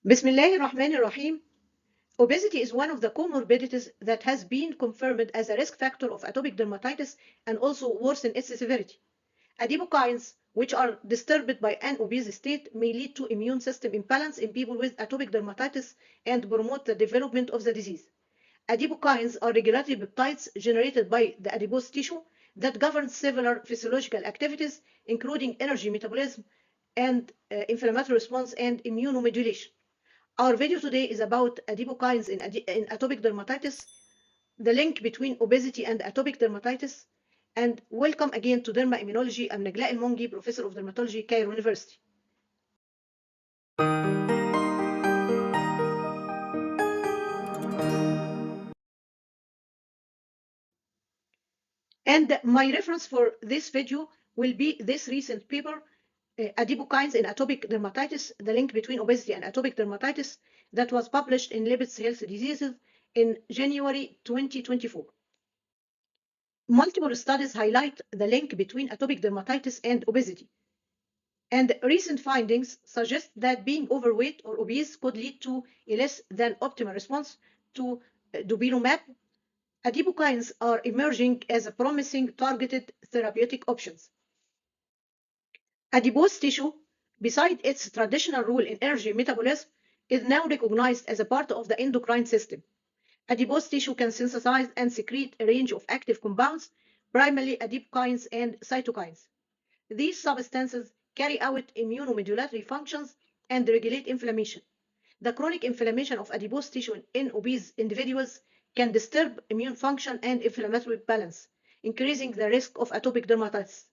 Bismillahirrahmanirrahim. Obesity is one of the comorbidities that has been confirmed as a risk factor of atopic dermatitis and also worsen its severity. Adipokines, which are disturbed by an obese state, may lead to immune system imbalance in people with atopic dermatitis and promote the development of the disease. Adipokines are regulatory peptides generated by the adipose tissue that govern several physiological activities, including energy metabolism and inflammatory response and immunomodulation. Our video today is about adipokines in atopic dermatitis, the link between obesity and atopic dermatitis, and welcome again to Derma Immunology. I'm Naglaa Elmongy, Professor of Dermatology, Cairo University. And my reference for this video will be this recent paper, Adipokines in atopic dermatitis, the link between obesity and atopic dermatitis, that was published in Lipid's Health Diseases in January 2024. Multiple studies highlight the link between atopic dermatitis and obesity. And recent findings suggest that being overweight or obese could lead to a less than optimal response to dupilumab. Adipokines are emerging as a promising targeted therapeutic options. Adipose tissue, beside its traditional role in energy metabolism, is now recognized as a part of the endocrine system. Adipose tissue can synthesize and secrete a range of active compounds, primarily adipokines and cytokines. These substances carry out immunomodulatory functions and regulate inflammation. The chronic inflammation of adipose tissue in obese individuals can disturb immune function and inflammatory balance, increasing the risk of atopic dermatitis.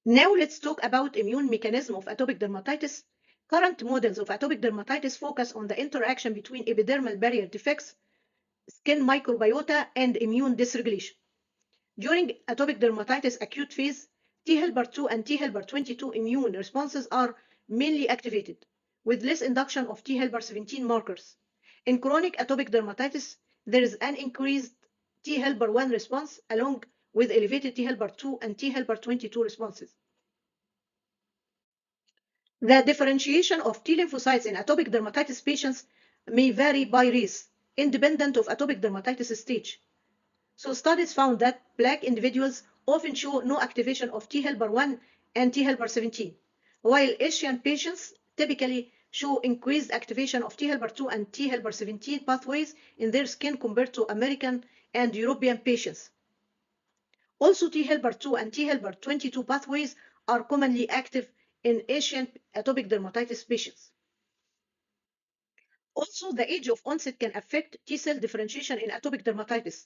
Now let's talk about immune mechanism of atopic dermatitis. Current models of atopic dermatitis focus on the interaction between epidermal barrier defects, skin microbiota, and immune dysregulation. During atopic dermatitis acute phase, T helper 2 and T helper 22 immune responses are mainly activated, with less induction of T helper 17 markers. In chronic atopic dermatitis, there is an increased T helper 1 response along with elevated T helper 2 and T helper 22 responses. The differentiation of T lymphocytes in atopic dermatitis patients may vary by race, independent of atopic dermatitis stage. So studies found that Black individuals often show no activation of T helper 1 and T helper 17, while Asian patients typically show increased activation of T helper 2 and T helper 17 pathways in their skin compared to American and European patients. Also, T helper 2 and T helper 22 pathways are commonly active in Asian atopic dermatitis patients. Also, the age of onset can affect T cell differentiation in atopic dermatitis.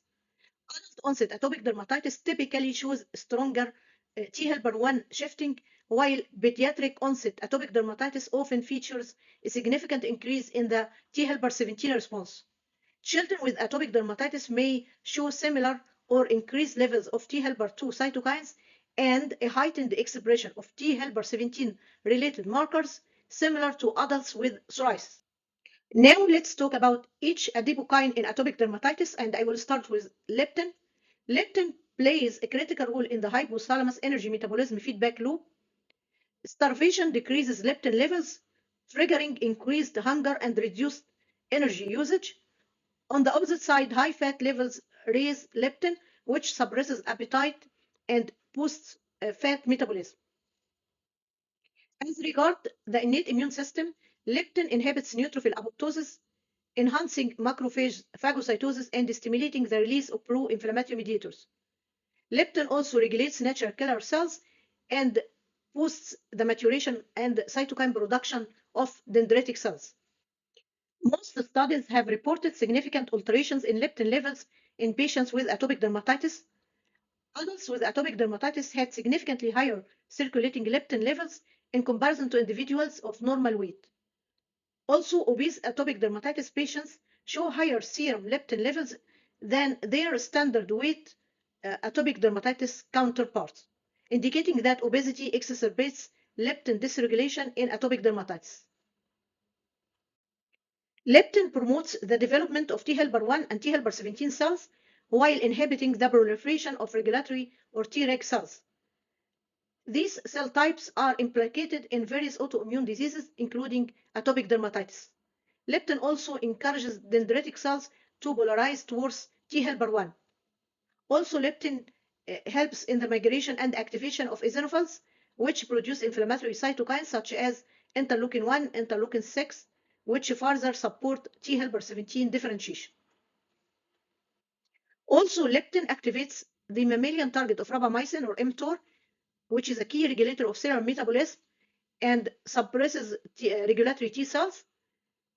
Adult onset atopic dermatitis typically shows stronger T helper 1 shifting, while pediatric onset atopic dermatitis often features a significant increase in the T helper 17 response. Children with atopic dermatitis may show similar or increased levels of T helper 2 cytokines and a heightened expression of T helper 17 related markers similar to adults with psoriasis. Now let's talk about each adipokine in atopic dermatitis, and I will start with leptin. Leptin plays a critical role in the hypothalamus energy metabolism feedback loop. Starvation decreases leptin levels, triggering increased hunger and reduced energy usage. On the opposite side, high fat levels raise leptin, which suppresses appetite and boosts fat metabolism. As regards the innate immune system, leptin inhibits neutrophil apoptosis, enhancing macrophage phagocytosis and stimulating the release of pro-inflammatory mediators. Leptin also regulates natural killer cells and boosts the maturation and cytokine production of dendritic cells. Most studies have reported significant alterations in leptin levels in patients with atopic dermatitis. Adults with atopic dermatitis had significantly higher circulating leptin levels in comparison to individuals of normal weight. Also, obese atopic dermatitis patients show higher serum leptin levels than their standard weight atopic dermatitis counterparts, indicating that obesity exacerbates leptin dysregulation in atopic dermatitis. Leptin promotes the development of T helper 1 and T helper 17 cells while inhibiting the proliferation of regulatory or Treg cells. These cell types are implicated in various autoimmune diseases, including atopic dermatitis. Leptin also encourages dendritic cells to polarize towards T helper 1. Also, leptin helps in the migration and activation of eosinophils, which produce inflammatory cytokines such as interleukin 1, interleukin 6, which further support T helper 17 differentiation. Also, leptin activates the mammalian target of rapamycin or mTOR, which is a key regulator of cellular metabolism and suppresses regulatory T cells.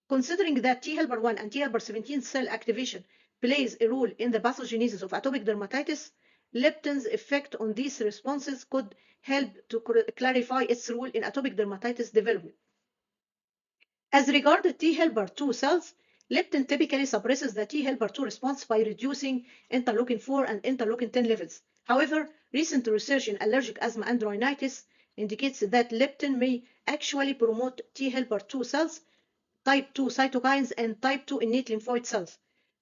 Considering that T helper 1 and T helper 17 cell activation plays a role in the pathogenesis of atopic dermatitis, leptin's effect on these responses could help to clarify its role in atopic dermatitis development. As regards T helper 2 cells, leptin typically suppresses the T helper 2 response by reducing interleukin 4 and interleukin 10 levels. However, recent research in allergic asthma and rhinitis indicates that leptin may actually promote T helper 2 cells, type 2 cytokines, and type 2 innate lymphoid cells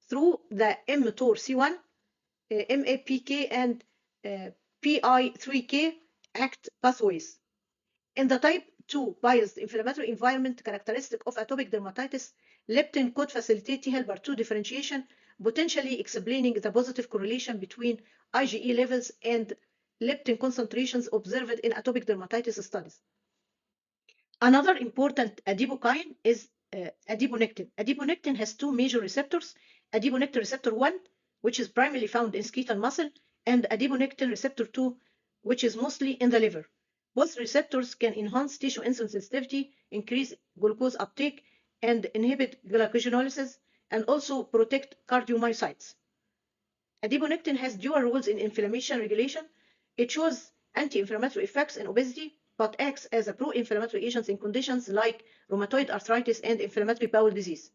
through the mTOR C1, MAPK, and PI3K ACT pathways. In the type 2 biased inflammatory environment characteristic of atopic dermatitis, leptin could facilitate T helper 2 differentiation, potentially explaining the positive correlation between IgE levels and leptin concentrations observed in atopic dermatitis studies. Another important adipokine is adiponectin. Adiponectin has two major receptors, adiponectin receptor 1, which is primarily found in skeletal muscle, and adiponectin receptor 2, which is mostly in the liver. Both receptors can enhance tissue insulin sensitivity, increase glucose uptake, and inhibit glycogenolysis, and also protect cardiomyocytes. Adiponectin has dual roles in inflammation regulation. It shows anti-inflammatory effects in obesity, but acts as a pro-inflammatory agent in conditions like rheumatoid arthritis and inflammatory bowel disease.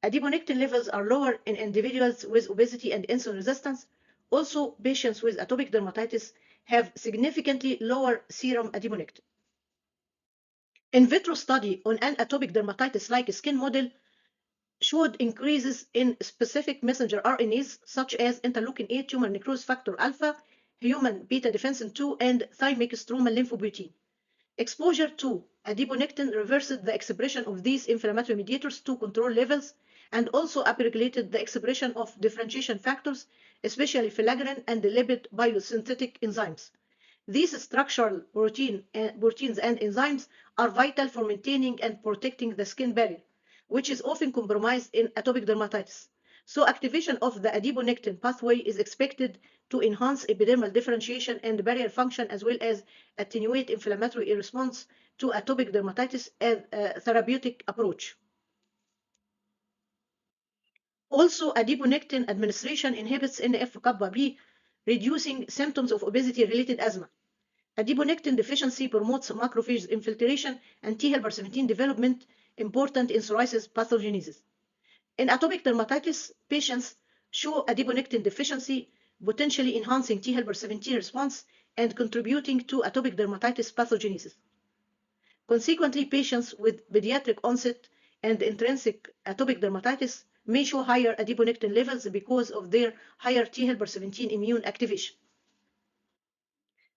Adiponectin levels are lower in individuals with obesity and insulin resistance. Also, patients with atopic dermatitis have significantly lower serum adiponectin. In vitro study on an atopic dermatitis-like skin model showed increases in specific messenger RNAs such as interleukin 8 tumor necrosis factor alpha, human beta defensin 2, and thymic stromal lymphoprotein. Exposure to adiponectin reversed the expression of these inflammatory mediators to control levels and also upregulated the expression of differentiation factors, especially filaggrin and lipid biosynthetic enzymes. These structural proteins and enzymes are vital for maintaining and protecting the skin barrier, which is often compromised in atopic dermatitis. So activation of the adiponectin pathway is expected to enhance epidermal differentiation and barrier function, as well as attenuate inflammatory response to atopic dermatitis as a therapeutic approach. Also, adiponectin administration inhibits NF-kappa B, reducing symptoms of obesity-related asthma. Adiponectin deficiency promotes macrophage infiltration and T helper 17 development, important in psoriasis pathogenesis. In atopic dermatitis, patients show adiponectin deficiency, potentially enhancing T helper 17 response and contributing to atopic dermatitis pathogenesis. Consequently, patients with pediatric onset and intrinsic atopic dermatitis may show higher adiponectin levels because of their higher T helper 17 immune activation.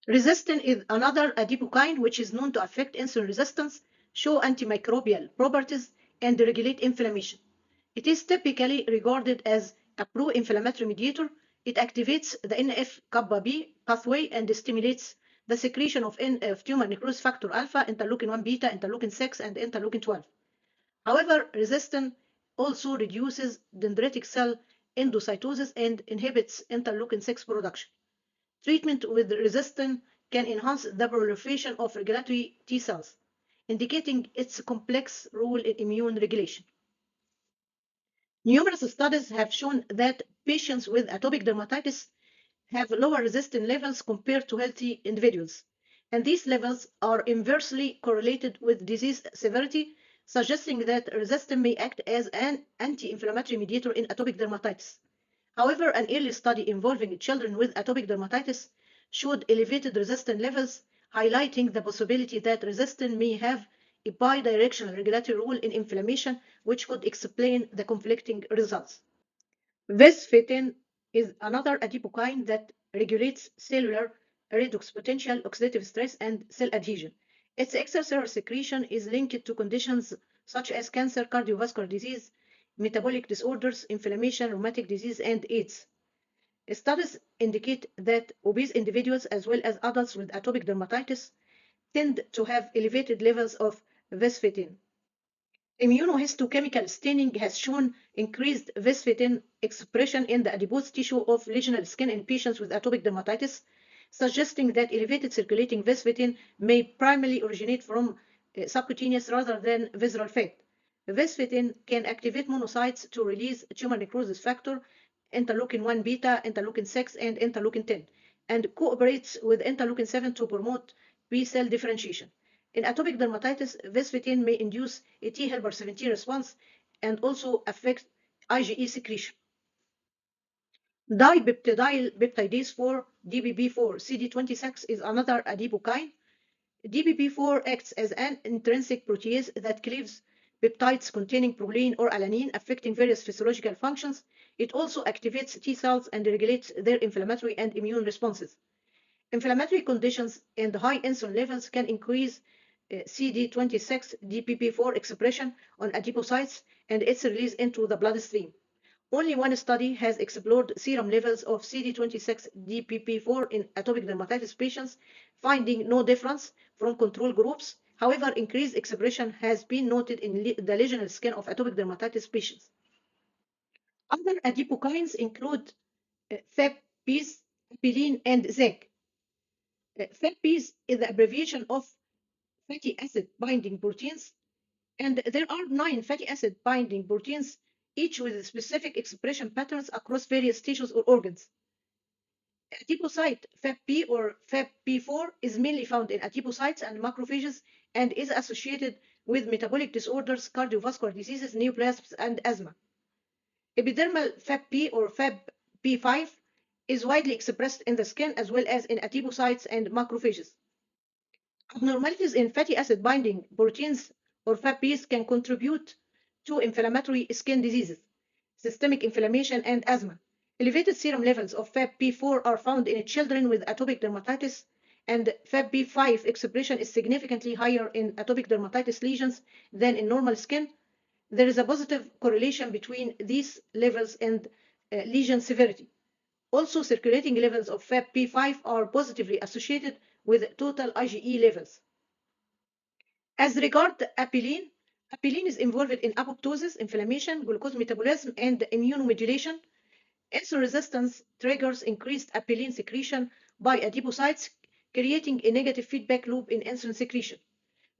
Resistin is another adipokine which is known to affect insulin resistance, show antimicrobial properties, and regulate inflammation. It is typically regarded as a pro-inflammatory mediator. It activates the NF-kappa B pathway and stimulates the secretion of tumor necrosis factor alpha, interleukin 1 beta, interleukin 6, and interleukin 12. However, resistin also reduces dendritic cell endocytosis and inhibits interleukin 6 production. Treatment with resistin can enhance the proliferation of regulatory T cells, indicating its complex role in immune regulation. Numerous studies have shown that patients with atopic dermatitis have lower resistin levels compared to healthy individuals, and these levels are inversely correlated with disease severity, suggesting that resistin may act as an anti-inflammatory mediator in atopic dermatitis. However, an early study involving children with atopic dermatitis showed elevated resistin levels, highlighting the possibility that resistin may have a bidirectional regulatory role in inflammation, which could explain the conflicting results. Visfitin is another adipokine that regulates cellular redox potential, oxidative stress, and cell adhesion. Its extracellular secretion is linked to conditions such as cancer, cardiovascular disease, metabolic disorders, inflammation, rheumatic disease, and AIDS. Studies indicate that obese individuals, as well as adults with atopic dermatitis, tend to have elevated levels of vesfitin. Immunohistochemical staining has shown increased vesfitin expression in the adipose tissue of lesional skin in patients with atopic dermatitis, suggesting that elevated circulating vesfitin may primarily originate from subcutaneous rather than visceral fat. Vesfitin can activate monocytes to release tumor necrosis factor, interleukin 1 beta, interleukin 6, and interleukin 10, and cooperates with interleukin 7 to promote B cell differentiation. In atopic dermatitis, vesfitin may induce a T helper 17 response and also affect IgE secretion. Dipeptidyl peptidase 4, DPP4, CD26 is another adipokine. DPP4 acts as an intrinsic protease that cleaves peptides containing proline or alanine, affecting various physiological functions. It also activates T cells and regulates their inflammatory and immune responses. Inflammatory conditions and high insulin levels can increase CD26 DPP4 expression on adipocytes and its release into the bloodstream. Only one study has explored serum levels of CD26 DPP4 in atopic dermatitis patients, finding no difference from control groups. However, increased expression has been noted in the lesional skin of atopic dermatitis patients. Other adipokines include FAP-Bs, apelin, and ZEG. FAP-Bs is the abbreviation of fatty acid binding proteins, and there are 9 fatty acid binding proteins, each with specific expression patterns across various tissues or organs. Adipocyte FAP-B or FAP-B4 is mainly found in adipocytes and macrophages and is associated with metabolic disorders, cardiovascular diseases, neoplasms, and asthma. Epidermal FAP-B or FAP-B5 is widely expressed in the skin as well as in adipocytes and macrophages. Abnormalities in fatty acid binding proteins or FAP-Bs can contribute to inflammatory skin diseases, systemic inflammation, and asthma. Elevated serum levels of FAP-B4 are found in children with atopic dermatitis, and FAP-B5 expression is significantly higher in atopic dermatitis lesions than in normal skin. There is a positive correlation between these levels and lesion severity. Also, circulating levels of FAP-B5 are positively associated with total IgE levels. As regards apelin, apelin is involved in apoptosis, inflammation, glucose metabolism, and immunomodulation. Insulin resistance triggers increased apelin secretion by adipocytes, creating a negative feedback loop in insulin secretion.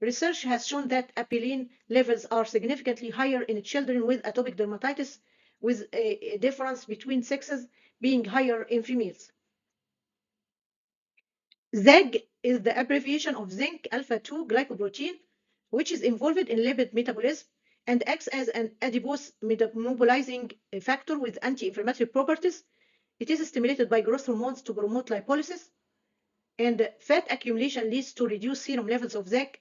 Research has shown that apelin levels are significantly higher in children with atopic dermatitis, with a difference between sexes being higher in females. ZAG is the abbreviation of zinc alpha-2 glycoprotein, which is involved in lipid metabolism and acts as an adipose mobilizing factor with anti-inflammatory properties. It is stimulated by growth hormones to promote lipolysis, and fat accumulation leads to reduced serum levels of ZAG.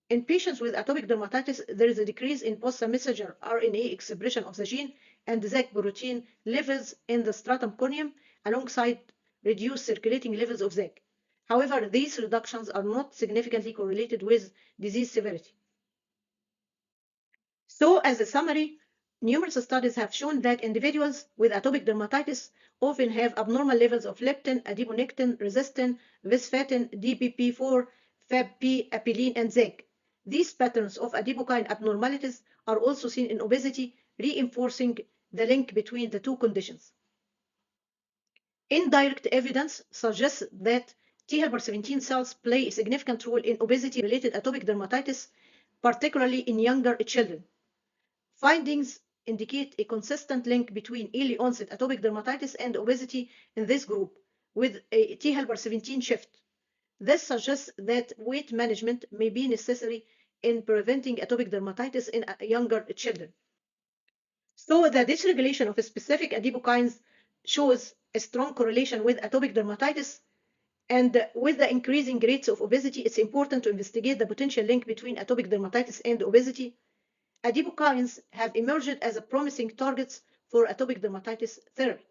In patients with atopic dermatitis, there is a decrease in post-messenger RNA expression of the gene and ZAG protein levels in the stratum corneum alongside reduced circulating levels of ZAG. However, these reductions are not significantly correlated with disease severity. So, as a summary, numerous studies have shown that individuals with atopic dermatitis often have abnormal levels of leptin, adiponectin, resistin, visfatin, DPP4, FAP-B, apelin, and ZAG. These patterns of adipokine abnormalities are also seen in obesity, reinforcing the link between the two conditions. Indirect evidence suggests that T helper 17 cells play a significant role in obesity-related atopic dermatitis, particularly in younger children. Findings indicate a consistent link between early onset atopic dermatitis and obesity in this group, with a T helper 17 shift. This suggests that weight management may be necessary in preventing atopic dermatitis in younger children. So the dysregulation of specific adipokines shows a strong correlation with atopic dermatitis, and with the increasing rates of obesity, it's important to investigate the potential link between atopic dermatitis and obesity. Adipokines have emerged as promising targets for atopic dermatitis therapy.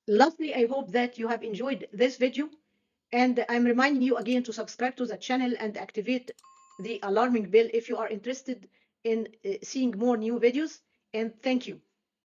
Lastly, I hope that you have enjoyed this video, and I'm reminding you again to subscribe to the channel and activate the alarming bell if you are interested in seeing more new videos. And thank you.